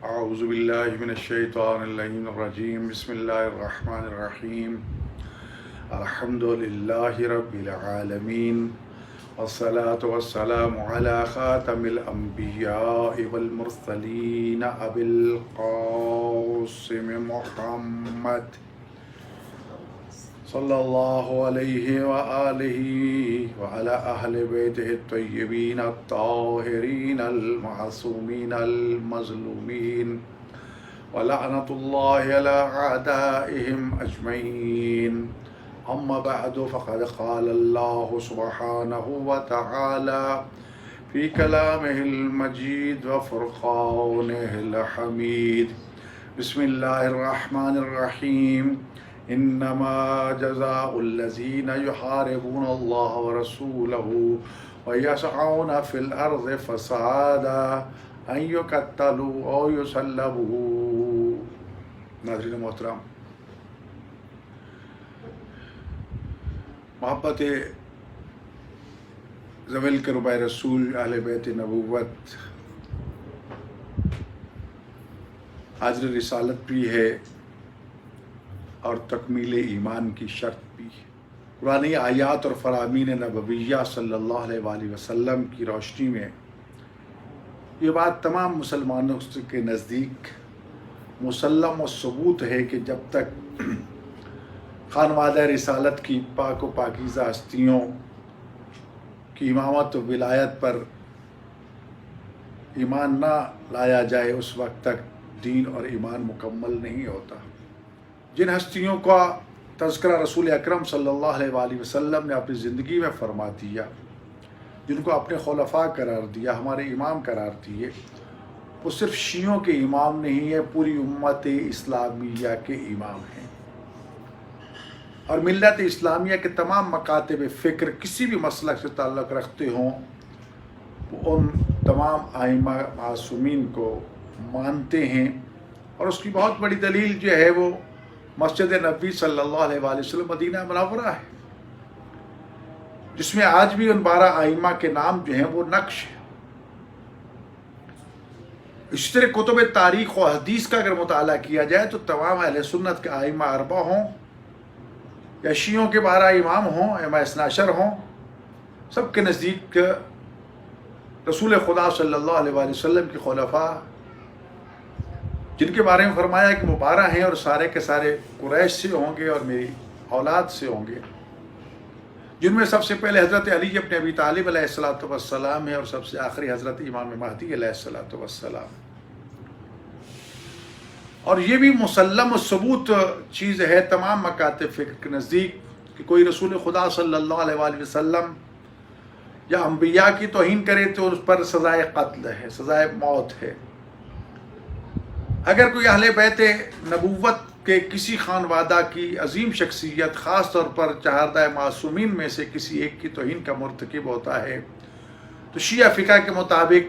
أعوذ بالله من الشيطان اللعين الرجيم بسم الله الرحمن الرحيم الحمد لله رب العالمين والصلاة والسلام على خاتم الأنبياء والمرسلين أبي القاسم محمد صلى الله عليه وآله وعلى أهل بيته الطيبين الطاهرين المعصومين المظلومين ولعنة الله على أعدائهم أجمعين. أما بعد فقد قال الله سبحانه وتعالى في كلامه المجيد وفرقانه الحميد. بسم الله الرحمن الرحيم. إنما جزاء الذين يحاربون الله ورسوله ويسعون في الأرض فسادا أن يقتلوا أو يصلبوا. ناظرین محترم، محبت ذوی القربہ رسول اہل بیت نبوت حاضر رسالت بھی ہے اور تکمیل ایمان کی شرط بھی. قرآنی آیات اور فرامین نبویہ صلی اللہ علیہ وآلہ وسلم کی روشنی میں یہ بات تمام مسلمانوں کے نزدیک مسلم و ثبوت ہے کہ جب تک خانوادہ رسالت کی پاک و پاکیزہ ہستیوں کی امامت و ولایت پر ایمان نہ لایا جائے اس وقت تک دین اور ایمان مکمل نہیں ہوتا. جن ہستیوں کا تذکرہ رسول اکرم صلی اللہ علیہ وآلہ وسلم نے اپنی زندگی میں فرما دیا، جن کو اپنے خلفاء قرار دیا، ہمارے امام قرار دیے، وہ صرف شیعوں کے امام نہیں ہے، پوری امت اسلامیہ کے امام ہیں. اور ملت اسلامیہ کے تمام مکاتب فکر کسی بھی مسلک سے تعلق رکھتے ہوں وہ ان تمام ائمہ معصومین کو مانتے ہیں. اور اس کی بہت بڑی دلیل جو ہے وہ مسجد نبوی صلی اللہ علیہ وآلہ وسلم مدینہ منورہ ہے، جس میں آج بھی ان 12 ائمہ کے نام جو ہیں وہ نقش ہے. اسی طرح کتب تاریخ و حدیث کا اگر مطالعہ کیا جائے تو تمام اہل سنت کے ائمہ اربعہ ہوں یا شیعوں کے 12 امام ہوں، ائمہ اثنا عشر ہوں، سب کے نزدیک رسول خدا صلی اللہ علیہ وآلہ وسلم کے خلفاء، جن کے بارے میں فرمایا کہ وہ 12 ہیں اور سارے کے سارے قریش سے ہوں گے اور میری اولاد سے ہوں گے، جن میں سب سے پہلے حضرت علی ابن ابی طالب علیہ السلام ہے اور سب سے آخری حضرت امام مہدی علیہ السلام. اور یہ بھی مسلم و ثبوت چیز ہے تمام مکاتب فکر کے نزدیک کہ کوئی رسول خدا صلی اللہ علیہ وآلہ وسلم یا انبیاء کی توہین کرے تو اس پر سزائے قتل ہے، سزائے موت ہے. اگر کوئی اہل بیت نبوت کے کسی خانوادہ کی عظیم شخصیت، خاص طور پر چہاردہ معصومین میں سے کسی ایک کی توہین کا مرتکب ہوتا ہے تو شیعہ فقہ کے مطابق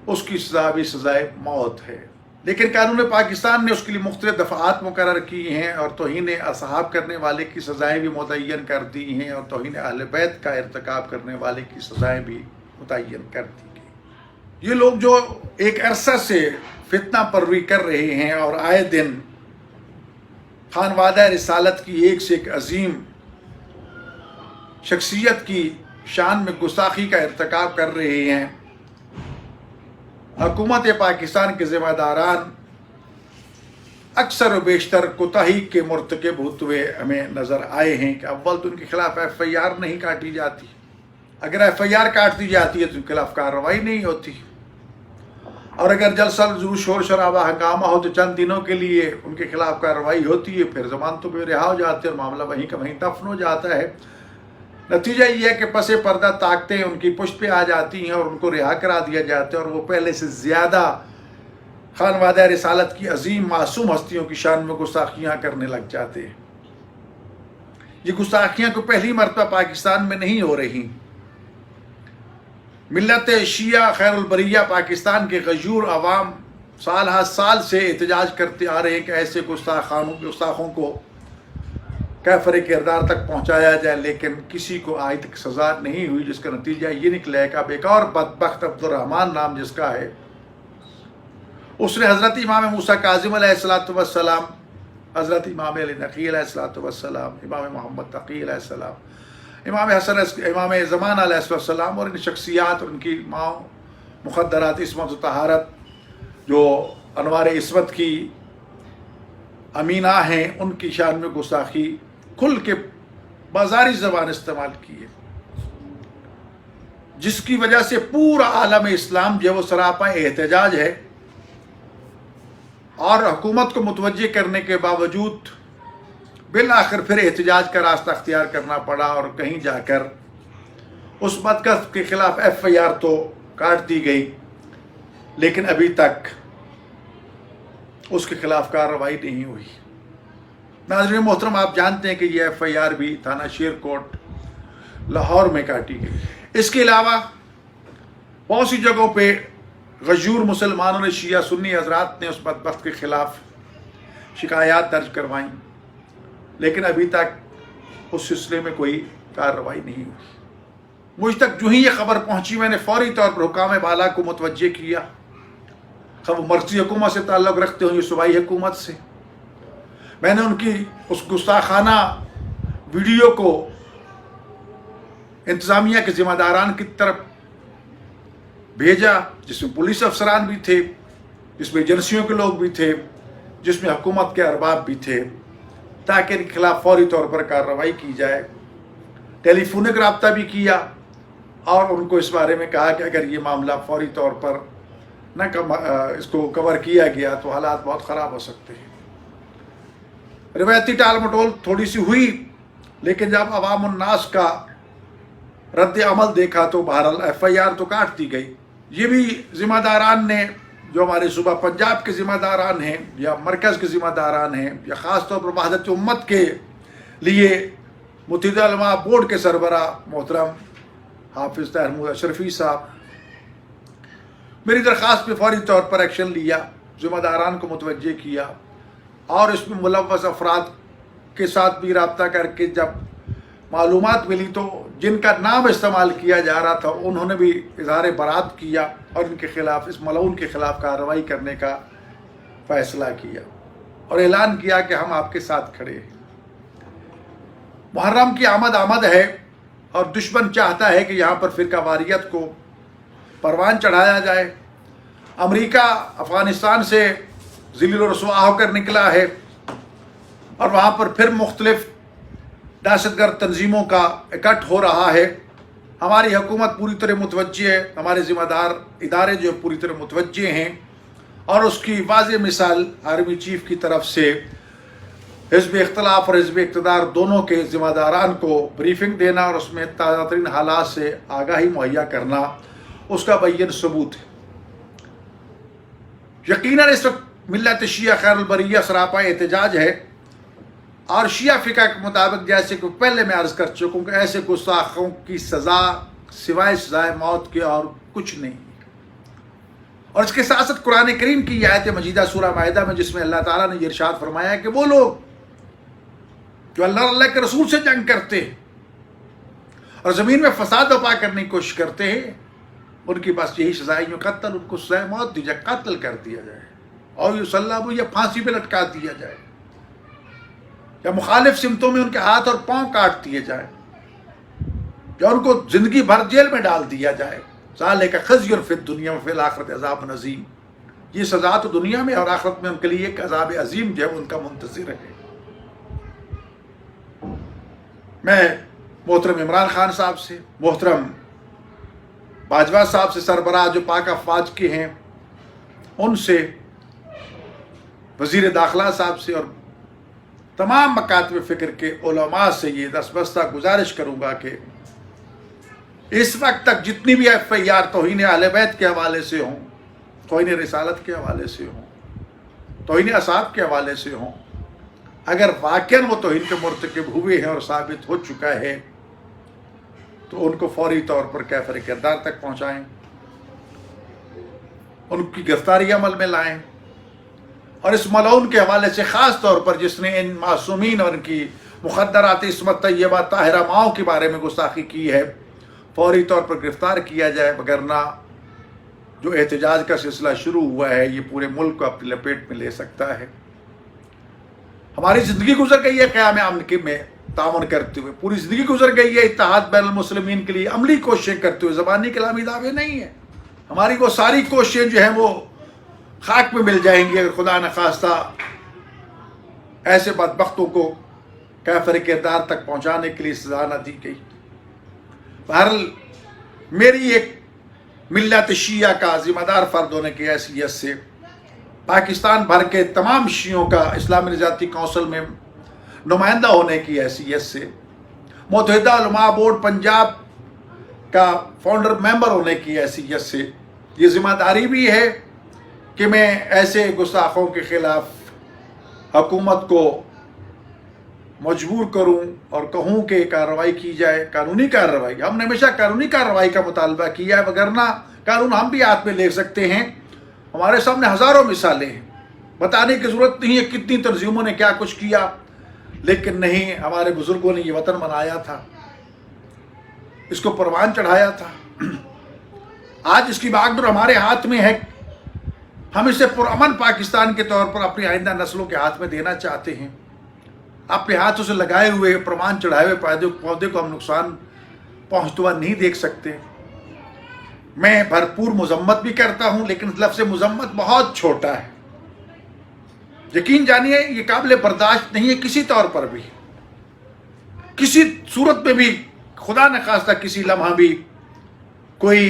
اس کی سزا بھی سزائے موت ہے. لیکن قانون پاکستان نے اس کے لیے مختلف دفعات مقرر کی ہیں اور توہین اصحاب کرنے والے کی سزائیں بھی متعین کر دی ہیں اور توہین اہل بیت کا ارتکاب کرنے والے کی سزائیں بھی متعین کر دی گئی. یہ لوگ جو ایک عرصہ سے فتنہ پروری کر رہے ہیں اور آئے دن خانوادہ رسالت کی ایک سے ایک عظیم شخصیت کی شان میں گستاخی کا ارتکاب کر رہے ہیں، حکومت پاکستان کے ذمہ داران اکثر و بیشتر کوتاہی کے مرتکب ہوتے ہوئے ہمیں نظر آئے ہیں. کہ اول تو ان کے خلاف FIR نہیں کاٹی جاتی، اگر FIR کاٹ دی جاتی ہے تو ان کے خلاف کارروائی نہیں ہوتی، اور اگر جلسہ شور شرابہ ہنگامہ ہو تو چند دنوں کے لیے ان کے خلاف کارروائی ہوتی ہے، پھر ضمانتوں پہ رہا ہو جاتے ہیں اور معاملہ وہیں کا وہیں دفن ہو جاتا ہے. نتیجہ یہ ہے کہ پس پردہ طاقتیں ان کی پشت پہ آ جاتی ہیں اور ان کو رہا کرا دیا جاتا ہے اور وہ پہلے سے زیادہ خانوادہ رسالت کی عظیم معصوم ہستیوں کی شان میں گستاخیاں کرنے لگ جاتے ہیں. یہ گستاخیاں کو پہلی مرتبہ پاکستان میں نہیں ہو رہی. ملت شیعہ خیر البریہ پاکستان کے غیور عوام سال ہر سال سے احتجاج کرتے آ رہے ہیں کہ ایسے گستاخوں کو کیفر کردار تک پہنچایا جائے، لیکن کسی کو آج تک سزا نہیں ہوئی، جس کا نتیجہ یہ نکلا ہے کہ اب ایک اور بدبخت عبد الرحمن نام جس کا ہے उसने हज़रत इमाम मूसा काज़िम अलैहिस्सलाम, हज़रत इमाम अली नक़ी अलैहिस्सलाम, इमाम मोहम्मद तक़ी अलैहिस्सलाम, इमाम हसन, इमाम ज़मान अलैहिस्सलाम और इन शख्सियात और उनकी माँ मुक़द्दरात इस्मत व तहारत जो अनवार इस्मत की अमीना हैं, उनकी शान में गुस्ताखी खुल के बाजारी ज़बान इस्तेमाल की है, जिसकी वजह से पूरा आलम इस्लाम जो वो सरापा एहतजाज है और हुकूमत को मुतवज्जे करने के बावजूद बिल आखिर फिर एहतजाज का रास्ता अख्तियार करना पड़ा और कहीं जाकर उस बदकस्त के खिलाफ FIR तो काट दी गई, लेकिन अभी तक उसके खिलाफ कार्रवाई नहीं हुई। नाज़रीन मोहतरम, आप जानते हैं कि ये FIR भी थाना शेरकोट लाहौर में काटी गई। इसके अलावा बहुत सी जगहों पे गजूर मुसलमानों ने, शिया सुन्नी हजरात ने उस बदबख्त के खिलाफ शिकायत दर्ज करवाईं, लेकिन अभी तक उस सिलसिले में कोई कार्रवाई नहीं हुई। मुझ तक जो ही ये खबर पहुंची, मैंने फौरी तौर पर हुकाम बाला को मुतवज्जे किया, वो मर्कज़ी हुकूमत से ताल्लुक़ रखते हो या सूबाई हुकूमत से। मैंने उनकी उस गुस्ताखाना वीडियो को इंतज़ामिया के ज़िम्मेदारान की तरफ भेजा, जिसमें पुलिस अफसरान भी थे, जिसमें एजेंसियों के लोग भी थे, जिसमें हुकूमत के अरबाब भी थे, ताकि इनके खिलाफ फौरी तौर पर कार्रवाई की जाए। टेलीफोनिक रब्ता भी किया और उनको इस बारे में कहा कि अगर ये मामला फौरी तौर पर इसको कवर किया गया तो हालात बहुत ख़राब हो सकते हैं। रिवायती टाल मटोल थोड़ी सी हुई, लेकिन जब अवाम उन्नास का रद्द अमल देखा तो बहरहाल FIR तो काट दी गई। ये भी ज़िम्मेदारान ने, जो हमारे सूबा पंजाब के ज़िम्मेदारान हैं या मरकज़ के ज़िम्मेदारान हैं या ख़ास तौर पर वहदत उम्मत के लिए मुत्तहिदा उलमा बोर्ड के सरबरा मोहतरम हाफिज़ ताहिर महमूद अशरफी साहब, मेरी दरख्वास्त पे फौरी तौर पर एक्शन लिया, ज़िम्मेदारान को मुतवज्जे किया और इसमें मुलव्वस अफराद के साथ भी रब्ता करके जब मालूमात मिली तो जिनका नाम इस्तेमाल किया जा रहा था उन्होंने भी इजहार बरात किया और इनके खिलाफ, इस मलऊन के खिलाफ कार्रवाई करने का फ़ैसला किया और ऐलान किया कि हम आपके साथ खड़े हैं। मुहर्रम की आमद है और दुश्मन चाहता है कि यहाँ पर फ़िरका वारियत को परवान चढ़ाया जाए। अमेरिका अफ़गानिस्तान से ज़िल्ल रसवा होकर निकला है और वहाँ पर फिर मुख्तलिफ दहशतगर्द तंजीमों का इकट्ठ हो रहा है। हमारी हुकूमत पूरी तरह मुतवज्जे है, हमारे ज़िम्मेदार इदारे जो पूरी तरह मुतवज्जे हैं और उसकी वाज़ेह मिसाल आर्मी चीफ की तरफ से हिज़्ब इख्तिलाफ और हिज़्ब इक़्तिदार दोनों के ज़िम्मेदारान को ब्रीफिंग देना और उसमें ताज़ा तरीन हालात से आगाही मुहैया करना उसका बैयन सबूत है। यकीनन इस वक्त मिल्लत शिया खैरुल बरिया सरापा एहतजाज है और शिया फ़िक़ा के मुताबिक, जैसे कि पहले मैं अर्ज़ कर चुका हूँ कि ऐसे गुस्ताखों की सज़ा सिवाय सज़ाए मौत के और कुछ नहीं। और इसके साथ साथ कुरान करीम की आयत मजीदा सूरह माइदा में, जिसमें अल्लाह ताला ने ये इरशाद फरमाया है कि वो लोग जो अल्लाह के रसूल से जंग करते हैं और ज़मीन में फसाद बर्पा करने की कोशिश करते हैं, उनकी बस यही सज़ाई में कत्ल, उनको सज़ाए मौत दी जाए, कत्ल कर दिया जाए और युसल्लबू या फांसी पे लटका दिया जाए या मुखालिफ सिमतों में उनके हाथ और पांव काट दिए जाए या उनको ज़िंदगी भर जेल में डाल दिया जाए। ज़ालिका ख़ज़्युन फ़िद दुनिया व फ़िल आखिरति अज़ाबुन अज़ीम। ये सज़ा तो दुनिया में और आखिरत में उनके लिए एक अज़ाब अज़ीम जो है उनका मुंतज़िर है। मैं मोहतरम इमरान खान साहब से, मोहतरम बाजवा साहब से, सरबराह जो पाक अफवाज के हैं उनसे, वज़ीर दाखिला साहब से और तमाम मकातब फ़िक्र के उलमा से ये दस्तबस्ता गुजारिश करूँगा कि इस वक्त तक जितनी भी FIR तौहीन अहले बैत के हवाले से हों, तौहीन रिसालत के हवाले से हों, तौहीन असहाब के हवाले से हों, अगर वाक़ई वो तौहीन के मुर्तकिब हुए हैं और साबित हो चुका है तो उनको फौरी तौर पर कैफ़र किरदार तक पहुँचाएँ, उनकी गिरफ्तारी अमल में लाएँ और इस मलऊन के हवाले से ख़ास तौर पर जिसने इन मासूमीन और इनकी मुक़द्दरात इस्मत तय्यबा ताहिरा माओं के बारे में गुस्ताखी की है, फौरी तौर पर गिरफ़्तार किया जाए, वगरना जो एहतजाज का सिलसिला शुरू हुआ है ये पूरे मुल्क को अपनी लपेट में ले सकता है। हमारी ज़िंदगी गुजर गई है क़याम अमन में ताउन करते हुए, पूरी ज़िंदगी गुजर गई है इत्तेहाद बैनुल मुस्लिमीन के लिए अमली कोशिशें करते हुए। ज़बानी कलामी दावे नहीं है, हमारी वो सारी कोशिशें जो हैं वो खाक में मिल जाएंगी अगर खुदा न खास्ता ऐसे बदबख्तों को काफिर किरदार तक पहुँचाने के लिए सज़ा न दी गई। बहरहाल मेरी एक मिल्लत शिया का ज़िम्मेदार फ़र्द होने की हैसियत से, पाकिस्तान भर के तमाम शियों का इस्लामी निजाती कौंसिल में नुमाइंदा होने की हैसियत से, मुत्तहिदा उलमा बोर्ड पंजाब का फाउंडर मेंबर होने की हैसियत से ये ज़िम्मेदारी भी है कि मैं ऐसे गुस्ताखों के ख़िलाफ़ हुकूमत को मजबूर करूं और कहूं कि कार्रवाई की जाए, कानूनी कार्रवाई। हमने हमेशा कानूनी कार्रवाई का मुतालबा किया है, वगरना कानून हम भी हाथ में ले सकते हैं। हमारे सामने हज़ारों मिसालें हैं, बताने की ज़रूरत नहीं है कितनी तंजीमों ने क्या कुछ किया, लेकिन नहीं, हमारे बुज़ुर्गों ने ये वतन बनाया था, इसको परवान चढ़ाया था। आज इसकी बागडोर हमारे हाथ में है। हम इसे पुरअमन पाकिस्तान के तौर पर अपनी आइंदा नस्लों के हाथ में देना चाहते हैं। अपने हाथों से लगाए हुए प्रमाण चढ़ाए हुए पौधे को हम नुकसान पहुँचता हुआ नहीं देख सकते। मैं भरपूर मजम्मत भी करता हूँ, लेकिन लफ्ज़ मजम्मत बहुत छोटा है। यकीन जानिए ये काबिल बर्दाश्त नहीं है किसी तौर पर भी, किसी सूरत में भी। खुदा न खास्ता किसी लम्हा भी कोई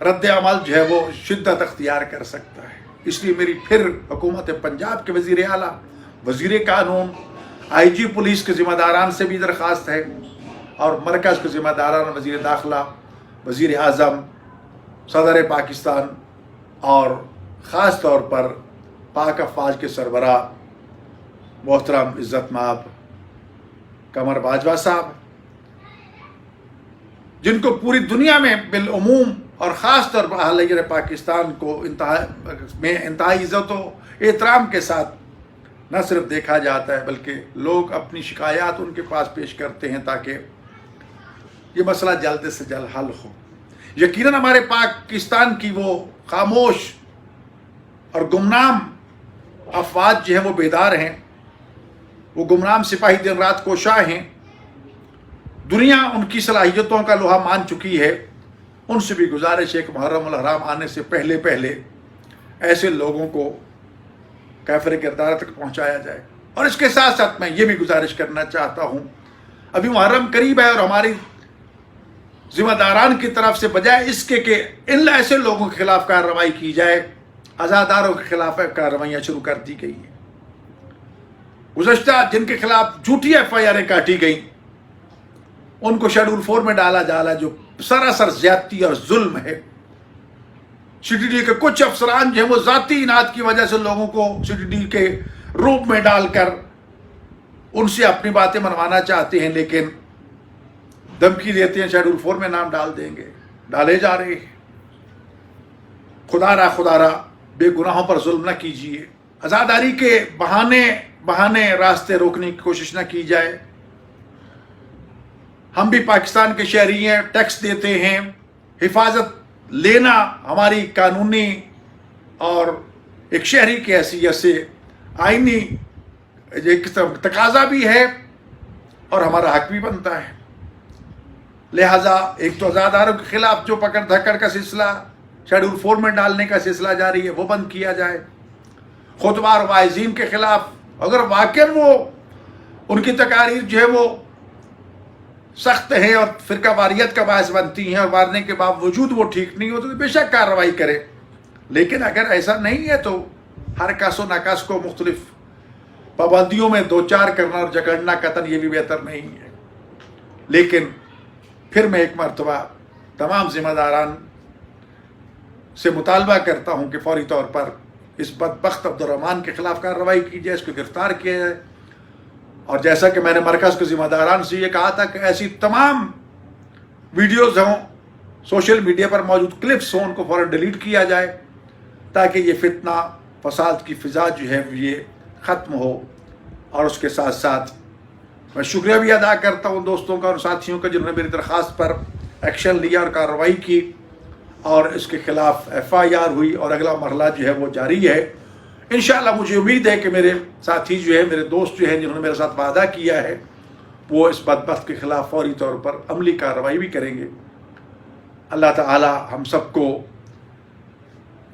रद्द अमल जो है वो शिद्दत अख्तियार कर सकता है। इसलिए मेरी फिर हुकूमत पंजाब के वज़ीर आला, वज़ीर कानून, IG पुलिस के ज़िम्मेदारान से भी दरख्वास्त है, और मरकज़ के ज़िम्मेदारान, वज़ीर दाखिला, वज़ीर आज़म, सदर पाकिस्तान और ख़ास तौर पर पाक अफ़वाज के सरबराह मोहतरम इज़्ज़त माब कमर बाजवा साहब, जिनको पूरी दुनिया में बिलअमूम और ख़ास तौर पर अहल पाकिस्तान को इंतहाई इज़्ज़त व एहतराम के साथ न सिर्फ देखा जाता है, बल्कि लोग अपनी शिकायत उनके पास पेश करते हैं ताकि ये मसला जल्द से जल्द हल हो। यकीनन हमारे पाकिस्तान की वो खामोश और गुमनाम अफवाज जो हैं वो बेदार हैं, वो गुमनाम सिपाही दिन रात कोशा हैं। दुनिया उनकी सलाहियतों का लोहा मान चुकी है। उनसे भी गुजारिश है कि मुहर्रम उल हराम आने से पहले पहले ऐसे लोगों को काफिर किरदार तक पहुंचाया जाए। और इसके साथ साथ मैं ये भी गुजारिश करना चाहता हूँ, अभी मुहर्रम करीब है और हमारी ज़िम्मेदारान की तरफ से बजाय इसके कि इन ऐसे लोगों के खिलाफ कार्रवाई की जाए, आज़ादारों के खिलाफ कार्रवाइयाँ शुरू कर दी गई हैं। गुज़श्ता जिनके खिलाफ झूठी FIR काटी गई उनको शेड्यूल 4 में डाला जा रहा है, जो सरासर ज्यादती और जुल्म है। CTD के कुछ अफसरान जो है वो ज़ाती इनाद की वजह से लोगों को CTD के रूप में डालकर उनसे अपनी बातें मनवाना चाहते हैं, लेकिन धमकी देते हैं शेड्यूल 4 में नाम डाल देंगे, डाले जा रहे हैं। खुदारा बेगुनाहों पर जुल्म न कीजिए, आज़ादारी के बहाने रास्ते रोकने की कोशिश न की जाए। हम भी पाकिस्तान के शहरी हैं, टैक्स देते हैं, हिफाजत लेना हमारी कानूनी और एक शहरी की हैसियत से आईनी एक तकाजा भी है और हमारा हक भी बनता है। लिहाजा एक तो आज़ादारों के खिलाफ जो पकड़ धक्कड़ का सिलसिला शेड्यूल 4 में डालने का सिलसिला जारी है वो बंद किया जाए। खुतबा और वाइज़ीन के खिलाफ अगर वाकई वो उनकी तकारीर जो है वो सख्त है और फ़िरका वारियत का बायस बनती हैं और मारने के बावजूद वो ठीक नहीं हो तो बेशक कार्रवाई करे, लेकिन अगर ऐसा नहीं है तो हर कस व नकस को मुख्तलिफ पाबंदियों में दो चार करना और जकड़ना कतन ये भी बेहतर नहीं है। लेकिन फिर मैं एक मरतबा तमाम ज़िम्मेदारान से मुतालबा करता हूँ कि फौरी तौर पर इस बदबख्त अब्दुर्रहमान के खिलाफ कार्रवाई की जाए, इसको गिरफ्तार किया जाए। और जैसा कि मैंने मरकज़ के ज़िम्मेदारान से ये कहा था कि ऐसी तमाम वीडियोज़ हों, सोशल मीडिया पर मौजूद क्लिप्स हों, उनको फ़ौरन डिलीट किया जाए ताकि ये फितना फसाद की फ़िज़ा जो है ये ख़त्म हो। और उसके साथ साथ मैं शुक्रिया भी अदा करता हूँ दोस्तों का और साथियों का जिन्होंने मेरी दरख्वास्त पर एक्शन लिया और कार्रवाई की। اور اس کے خلاف FIR ہوئی اور اگلا مرحلہ جو ہے وہ جاری ہے۔ انشاءاللہ مجھے امید ہے کہ میرے ساتھی جو ہے، میرے دوست جو ہیں جنہوں نے میرے ساتھ وعدہ کیا ہے، وہ اس بدبخت کے خلاف فوری طور پر عملی کارروائی بھی کریں گے۔ اللہ تعالی ہم سب کو،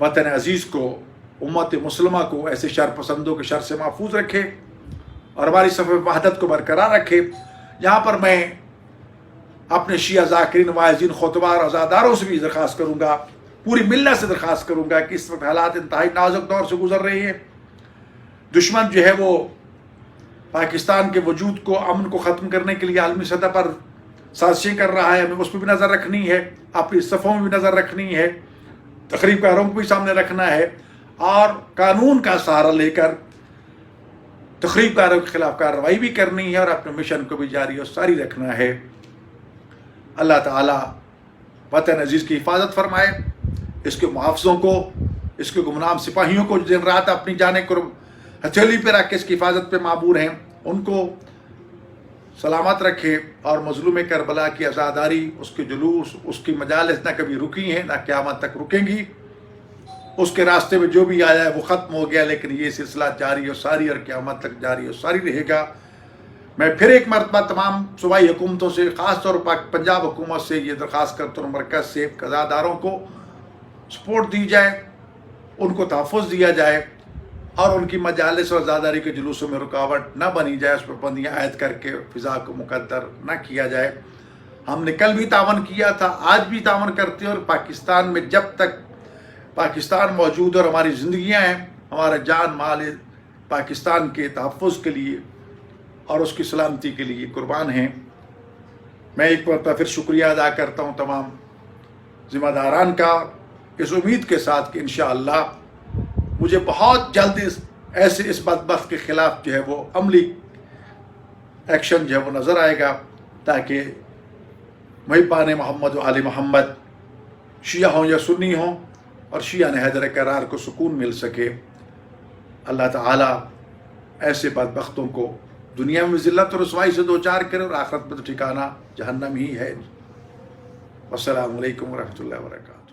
وطن عزیز کو، امت مسلمہ کو ایسے شر پسندوں کے شر سے محفوظ رکھے اور ہماری صف وحدت کو برقرار رکھے۔ یہاں پر میں اپنے شیعہ ذاکرین، واعظین، خطبہ اور عزاداروں سے بھی درخواست کروں گا، پوری ملت سے درخواست کروں گا کہ اس وقت حالات انتہائی نازک دور سے گزر رہی ہیں۔ دشمن جو ہے وہ پاکستان کے وجود کو، امن کو ختم کرنے کے لیے عالمی سطح پر سازشیں کر رہا ہے۔ ہمیں اس پہ بھی نظر رکھنی ہے، اپنی صفوں میں بھی نظر رکھنی ہے، تخریب کاروں کو بھی سامنے رکھنا ہے اور قانون کا سہارا لے کر تخریب کاروں کے خلاف کارروائی بھی کرنی ہے اور اپنے مشن کو بھی جاری و ساری رکھنا ہے۔ اللہ تعالیٰ وطن عزیز کی حفاظت فرمائے، اس کے محافظوں کو، اس کے گمنام سپاہیوں کو جو دن رات اپنی جانیں ہتھیلی پہ رکھ کے اس کی حفاظت پہ معمور ہیں، ان کو سلامت رکھے اور مظلوم کربلا کی عزاداری، اس کے جلوس، اس کی مجالس نہ کبھی رکی ہیں، نہ قیامت تک رکیں گی۔ اس کے راستے میں جو بھی آیا ہے وہ ختم ہو گیا، لیکن یہ سلسلہ جاری و ساری اور قیامت تک جاری و ساری رہے گا۔ میں پھر ایک مرتبہ تمام صوبائی حکومتوں سے، خاص طور پر پنجاب حکومت سے یہ درخواست کرتا ہوں، مرکز سے عزاداروں کو سپورٹ دی جائے، ان کو تحفظ دیا جائے اور ان کی مجالس اور عزاداری کے جلوسوں میں رکاوٹ نہ بنی جائے، اس پر پابندیاں عائد کر کے فضا کو مقدر نہ کیا جائے۔ ہم نے کل بھی تعاون کیا تھا، آج بھی تعاون کرتے ہیں، اور پاکستان میں جب تک پاکستان موجود اور ہماری زندگیاں ہیں، ہمارا جان مال پاکستان کے تحفظ کے لیے اور اس کی سلامتی کے لیے قربان ہیں۔ میں ایک مرتبہ پھر شکریہ ادا کرتا ہوں تمام ذمہ داران کا، اس امید کے ساتھ کہ انشاءاللہ مجھے بہت جلد اس بدبخت کے خلاف جو ہے وہ عملی ایکشن جو ہے وہ نظر آئے گا، تاکہ محبان محمد و آل محمد، شیعہ ہوں یا سنی ہوں، اور شیعہ حیدر کرار کو سکون مل سکے۔ اللہ تعالیٰ ایسے بدبختوں کو دنیا میں ذلت و رسوائی سے دوچار کرے اور آخرت میں تو ٹھکانہ جہنم ہی ہے۔ والسلام علیکم ورحمۃ اللہ وبرکاتہ۔